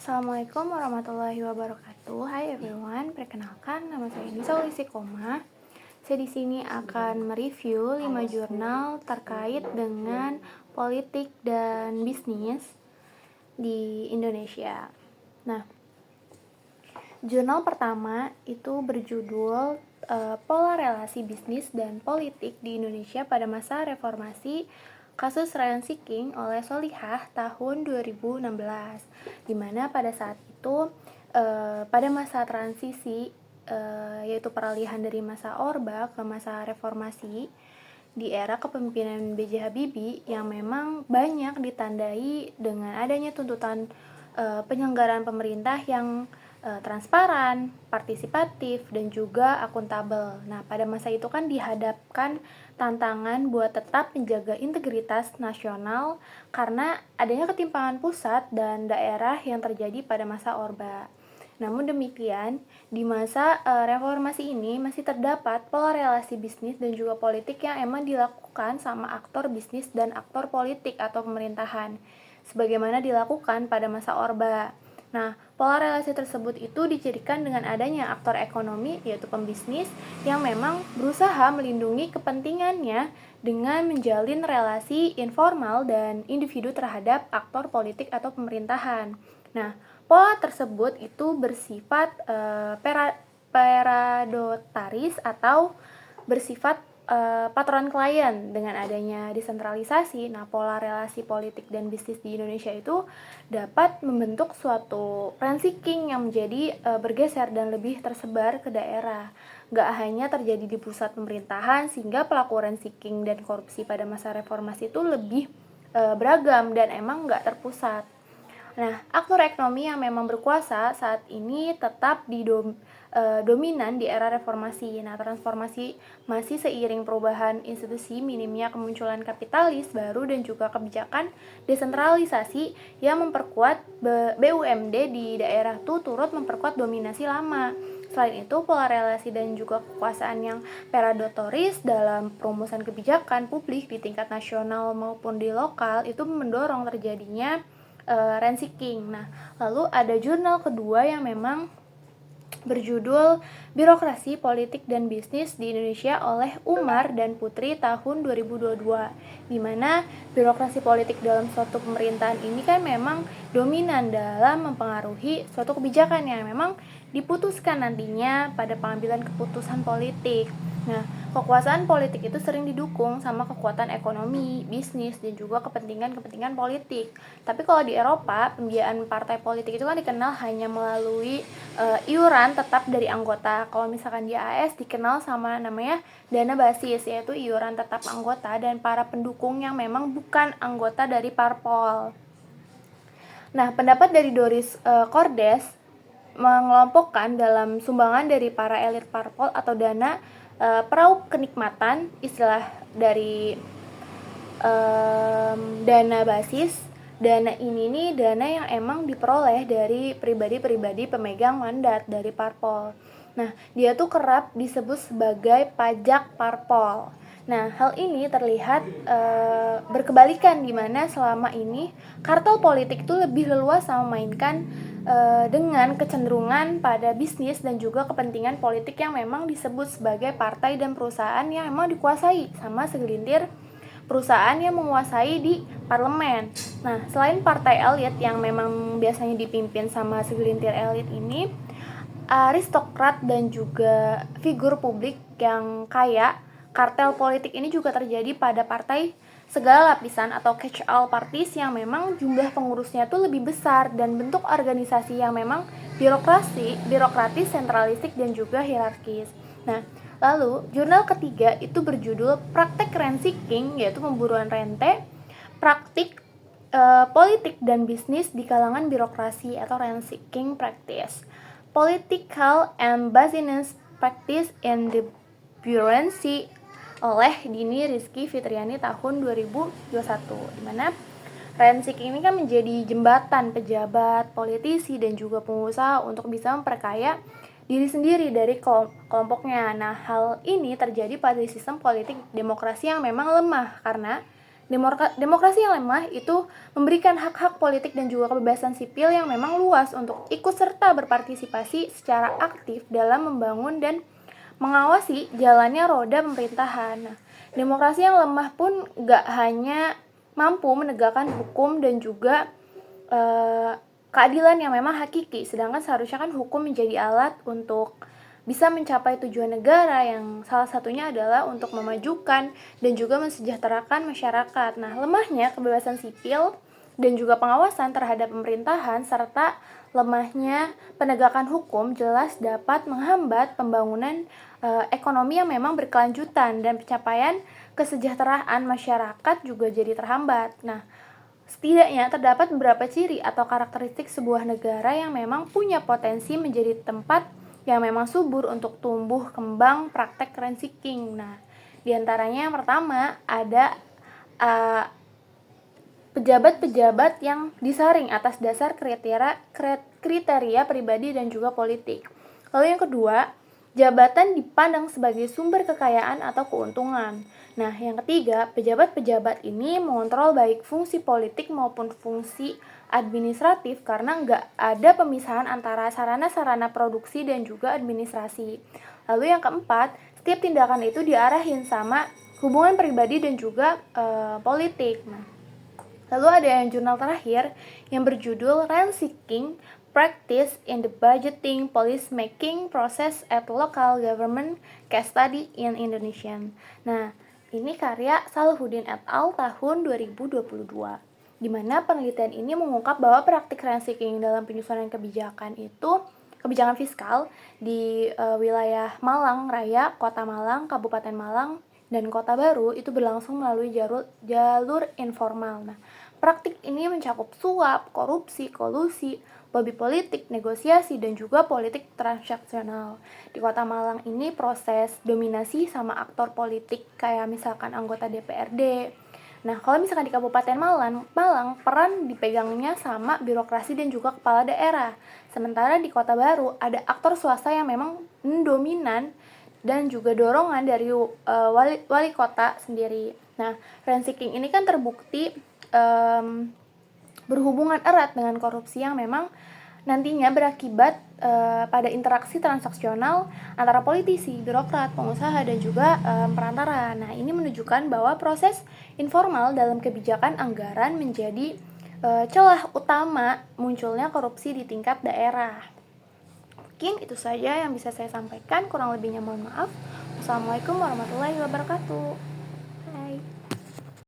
Assalamualaikum warahmatullahi wabarakatuh. Hai everyone, perkenalkan nama saya Nisa Koma. Saya di sini akan mereview 5 jurnal terkait dengan politik dan bisnis di Indonesia. Nah, jurnal pertama itu berjudul Pola Relasi Bisnis dan Politik di Indonesia pada Masa Reformasi Kasus Ryan Seeking oleh Solihah tahun 2016, di mana pada saat itu pada masa transisi yaitu peralihan dari masa Orba ke masa reformasi di era kepemimpinan B.J. Habibie yang memang banyak ditandai dengan adanya tuntutan penyelenggaraan pemerintah yang transparan, partisipatif, dan juga akuntabel. Nah, pada masa itu kan dihadapkan tantangan buat tetap menjaga integritas nasional karena adanya ketimpangan pusat dan daerah yang terjadi pada masa Orba. Namun demikian, di masa reformasi ini masih terdapat pola relasi bisnis dan juga politik yang emang dilakukan sama aktor bisnis dan aktor politik atau pemerintahan, sebagaimana dilakukan pada masa Orba. Nah, pola relasi tersebut itu dicirikan dengan adanya aktor ekonomi, yaitu pembisnis, yang memang berusaha melindungi kepentingannya dengan menjalin relasi informal dan individu terhadap aktor politik atau pemerintahan. Nah, pola tersebut itu bersifat paradotaris atau bersifat patron klien. Dengan adanya desentralisasi, nah pola relasi politik dan bisnis di Indonesia itu dapat membentuk suatu ranking yang menjadi bergeser dan lebih tersebar ke daerah. Gak hanya terjadi di pusat pemerintahan, sehingga pelaku ranking dan korupsi pada masa reformasi itu lebih beragam dan emang gak terpusat. Nah, aktor ekonomi yang memang berkuasa saat ini tetap dominan di era reformasi. Nah, transformasi masih seiring perubahan institusi, minimnya kemunculan kapitalis baru dan juga kebijakan desentralisasi yang memperkuat BUMD di daerah itu turut memperkuat dominasi lama. Selain itu, pola relasi dan juga kekuasaan yang paradotoris dalam perumusan kebijakan publik di tingkat nasional maupun di lokal itu mendorong terjadinya ranking. Nah, lalu ada jurnal kedua yang memang berjudul Birokrasi, Politik, dan Bisnis di Indonesia oleh Umar dan Putri tahun 2022, di mana birokrasi politik dalam suatu pemerintahan ini kan memang dominan dalam mempengaruhi suatu kebijakan yang memang diputuskan nantinya pada pengambilan keputusan politik. Nah, kekuasaan politik itu sering didukung sama kekuatan ekonomi, bisnis, dan juga kepentingan-kepentingan politik. Tapi kalau di Eropa, pembiayaan partai politik itu kan dikenal hanya melalui iuran tetap dari anggota. Kalau misalkan di AS dikenal sama namanya dana basis, yaitu iuran tetap anggota dan para pendukung yang memang bukan anggota dari parpol. Nah, pendapat dari Doris Cordes mengelompokkan dalam sumbangan dari para elit parpol atau dana peraup kenikmatan, istilah dari dana basis. Dana ini nih dana yang emang diperoleh dari pribadi-pribadi pemegang mandat dari parpol. Nah, dia tuh kerap disebut sebagai pajak parpol. Nah, hal ini terlihat berkebalikan, di mana selama ini kartel politik itu lebih leluasa memainkan dengan kecenderungan pada bisnis dan juga kepentingan politik yang memang disebut sebagai partai dan perusahaan yang memang dikuasai sama segelintir perusahaan yang menguasai di parlemen. Nah, selain partai elit yang memang biasanya dipimpin sama segelintir elit ini, aristokrat dan juga figur publik yang kaya, kartel politik ini juga terjadi pada partai segala lapisan atau catch-all parties yang memang jumlah pengurusnya tuh lebih besar dan bentuk organisasi yang memang birokratis, sentralistik, dan juga hierarkis. Nah, lalu jurnal ketiga itu berjudul Praktek Ranking, yaitu pemburuan rente, praktik politik dan bisnis di kalangan birokrasi atau ranking practice. Political and Business Practice in the Bureaucracy oleh Dini Rizky Fitriani tahun 2021, di mana ranking ini kan menjadi jembatan pejabat, politisi, dan juga pengusaha untuk bisa memperkaya diri sendiri dari kelompoknya. Nah, hal ini terjadi pada sistem politik demokrasi yang memang lemah karena Demokrasi yang lemah itu memberikan hak-hak politik dan juga kebebasan sipil yang memang luas untuk ikut serta berpartisipasi secara aktif dalam membangun dan mengawasi jalannya roda pemerintahan. Nah, demokrasi yang lemah pun gak hanya mampu menegakkan hukum dan juga keadilan yang memang hakiki, sedangkan seharusnya kan hukum menjadi alat untuk bisa mencapai tujuan negara yang salah satunya adalah untuk memajukan dan juga mensejahterakan masyarakat. Nah, lemahnya kebebasan sipil dan juga pengawasan terhadap pemerintahan serta lemahnya penegakan hukum jelas dapat menghambat pembangunan ekonomi yang memang berkelanjutan dan pencapaian kesejahteraan masyarakat juga jadi terhambat. Nah, setidaknya terdapat beberapa ciri atau karakteristik sebuah negara yang memang punya potensi menjadi tempat yang memang subur untuk tumbuh kembang praktek rent seeking. Nah, diantaranya yang pertama ada pejabat-pejabat yang disaring atas dasar kriteria pribadi dan juga politik. Lalu yang kedua, jabatan dipandang sebagai sumber kekayaan atau keuntungan. Nah, yang ketiga, pejabat-pejabat ini mengontrol baik fungsi politik maupun fungsi administratif karena nggak ada pemisahan antara sarana-sarana produksi dan juga administrasi. Lalu yang keempat, setiap tindakan itu diarahin sama hubungan pribadi dan juga politik. Nah, lalu ada yang jurnal terakhir yang berjudul Rent Seeking Practice in the Budgeting Policy Making Process at Local Government Case Study in Indonesia. Nah, ini karya Salahuddin et al. Tahun 2022. Di mana penelitian ini mengungkap bahwa praktik rent seeking dalam penyusunan kebijakan fiskal di wilayah Malang Raya, Kota Malang, Kabupaten Malang, dan Kota Baru itu berlangsung melalui jalur informal. Nah, praktik ini mencakup suap, korupsi, kolusi, lobby politik, negosiasi, dan juga politik transaksional. Di Kota Malang ini proses dominasi sama aktor politik kayak misalkan anggota DPRD. Nah, kalau misalkan di Kabupaten Malang peran dipegangnya sama birokrasi dan juga kepala daerah. Sementara di Kota Baru ada aktor swasta yang memang dominan dan juga dorongan dari wali kota sendiri. Nah, rent seeking ini kan terbukti berhubungan erat dengan korupsi yang memang nantinya berakibat pada interaksi transaksional antara politisi, birokrat, pengusaha, dan juga perantara. Nah, ini menunjukkan bahwa proses informal dalam kebijakan anggaran menjadi celah utama munculnya korupsi di tingkat daerah. Mungkin itu saja yang bisa saya sampaikan, kurang lebihnya mohon maaf. Wassalamualaikum warahmatullahi wabarakatuh.